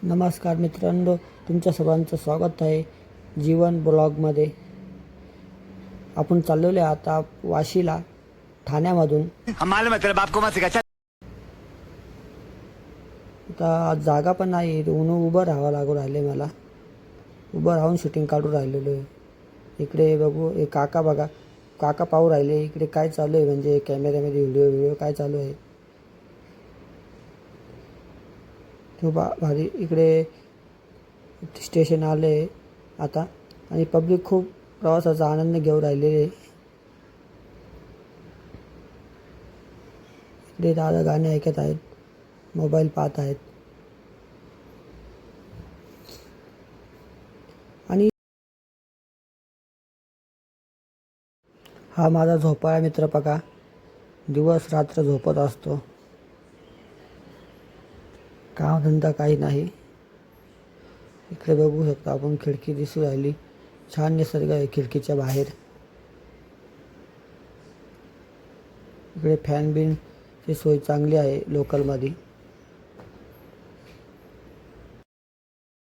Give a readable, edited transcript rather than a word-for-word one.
नमस्कार मित्रांनो, तुमच्या सर्वांचं स्वागत आहे जीवन ब्लॉगमध्ये। आपण चाललेलो आहे आता वाशीला ठाण्यामधून। आता जागा पण नाही, म्हणून उभं राहावं लागू राहिले मला। उभं राहून शूटिंग काढून राहिलेलो आहे। इकडे बघू, एक काका बघा, काका पाहू राहिले इकडे काय चालू आहे, म्हणजे कॅमेऱ्यामध्ये व्हिडिओ काय चालू आहे तो भारी। इकडे स्टेशन आले आता आणि पब्लिक खूप प्रवासाचा आनंद घेऊ राहिलेले। इकडे दादा गाणे ऐकत आहेत, मोबाईल पाहत आहेत। आणि हा माझा झोपाळा मित्र बघा, दिवस रात्र झोपत असतो, कामधंदा काही नाही। इकडे बघू शकता आपण, खिडकी दिसू राहिली, छान निसर्ग आहे खिडकीच्या बाहेर। इकडे फॅन बिन ची सोय चांगली आहे लोकलमध्ये।